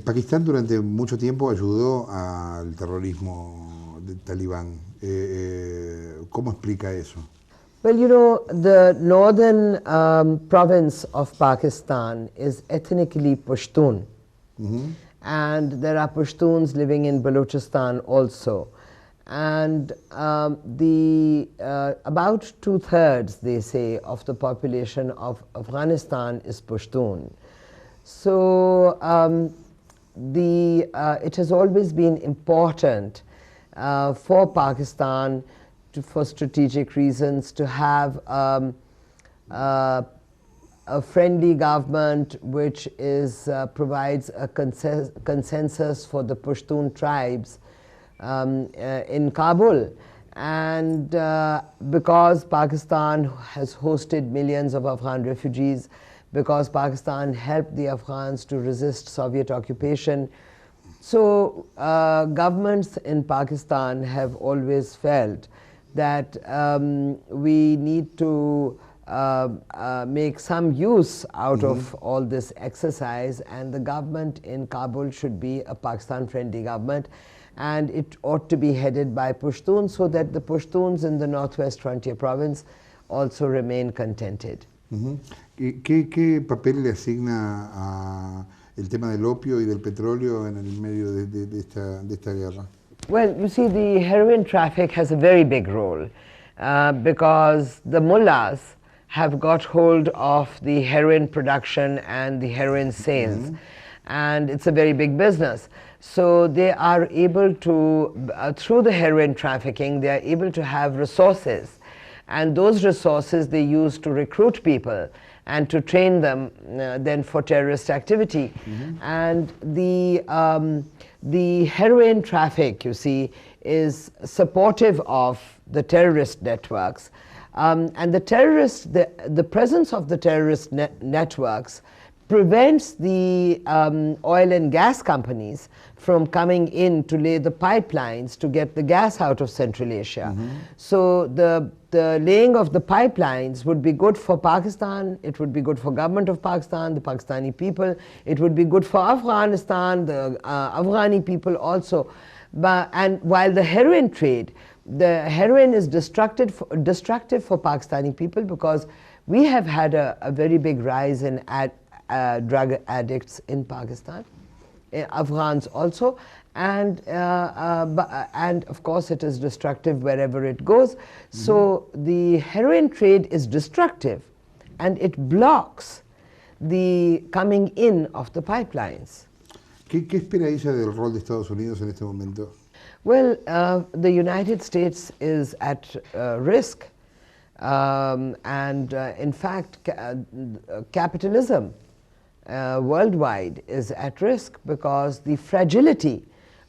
Pakistán durante mucho tiempo ayudó al terrorismo del Talibán. ¿Cómo explica eso? Well, you know, the northern province of Pakistan is ethnically Pashtun. And there are Pashtuns living in Balochistan also. And about 2/3, they say, of the population of Afghanistan is Pashtun. So it has always been important for Pakistan, for strategic reasons, to have a friendly government which provides a consensus for the Pashtun tribes in Kabul. And because Pakistan has hosted millions of Afghan refugees, because Pakistan helped the Afghans to resist Soviet occupation, so governments in Pakistan have always felt that we need to make some use out of all this exercise, and the government in Kabul should be a Pakistan-friendly government, and it ought to be headed by Pashtuns so that the Pashtuns in the Northwest Frontier Province also remain contented. ¿Qué papel le asigna el tema del opio y del petróleo en el medio de esta guerra? Well, you see, the heroin traffic has a very big role because the mullahs have got hold of the heroin production and the heroin sales, and it's a very big business. So they are able to, through the heroin trafficking, they are able to have resources, and those resources they use to recruit people and to train them then for terrorist activity. And the heroin traffic, you see, is supportive of the terrorist networks. And the presence of the terrorist networks prevents the oil and gas companies from coming in to lay the pipelines to get the gas out of Central Asia. So the laying of the pipelines would be good for Pakistan, it would be good for government of Pakistan, the Pakistani people, it would be good for Afghanistan, the Afghani people also. And while the heroin is destructive for Pakistani people, because we have had a very big rise in drug addicts in Pakistan, Afghans also, and of course it is destructive wherever it goes. So the heroin trade is destructive, and it blocks the coming in of the pipelines. ¿Qué espera ella del rol de Estados Unidos en este momento? Well, the United States is at risk, and in fact capitalism worldwide is at risk because the fragility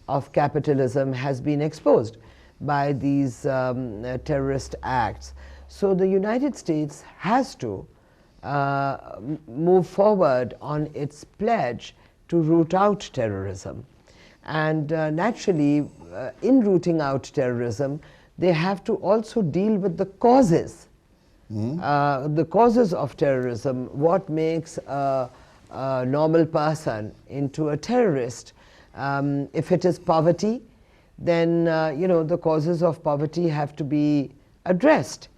of capitalism has been exposed by these terrorist acts. So the United States has to move forward on its pledge to root out terrorism. And naturally, in rooting out terrorism, they have to also deal with the causes. The causes of terrorism, what makes a normal person into a terrorist. If it is poverty, then the causes of poverty have to be addressed.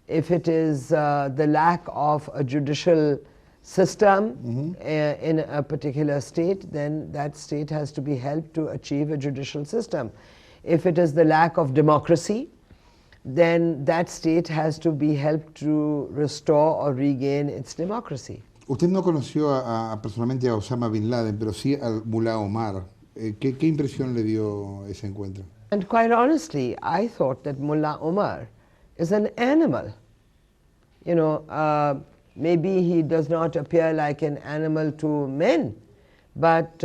If it is the lack of a judicial system in a particular state, then that state has to be helped to achieve a judicial system. If it is the lack of democracy, then that state has to be helped to restore or regain its democracy. Usted no conoció personalmente a Osama Bin Laden, pero sí al Mullah Omar. ¿Qué impresión le dio ese encuentro? And quite honestly, I thought that Mullah Omar is an animal. Maybe he does not appear like an animal to men, but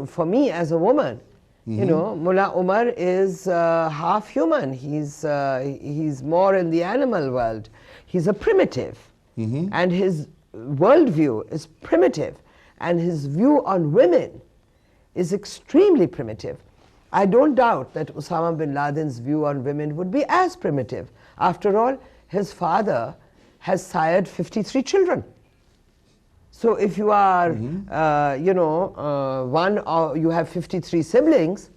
for me as a woman, Mullah Omar is half human. He's more in the animal world. He's a primitive, and his worldview is primitive, and his view on women is extremely primitive. I don't doubt that Osama Bin Laden's view on women would be as primitive. After all, his father has sired 53 children. So if you are, you know, one or you have 53 siblings,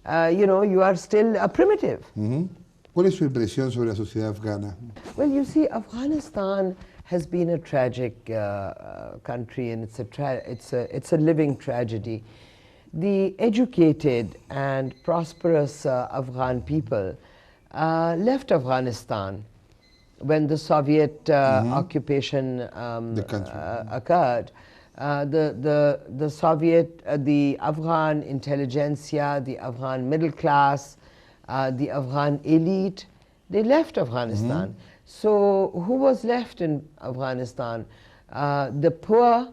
you know, you are still a primitive. ¿Cuál es su impresión sobre la sociedad afgana? Well, you see, Afghanistan has been a tragic country, and it's a living tragedy. The educated and prosperous Afghan people left Afghanistan when the Soviet occupation occurred. The Afghan intelligentsia, the Afghan middle class, the Afghan elite, they left Afghanistan. So who was left in Afghanistan? The poor,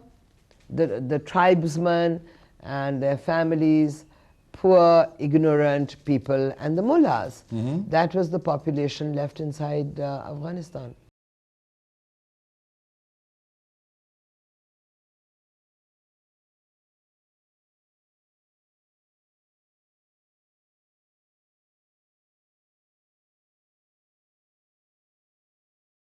the tribesmen and their families, poor, ignorant people, and the mullahs. That was the population left inside Afghanistan.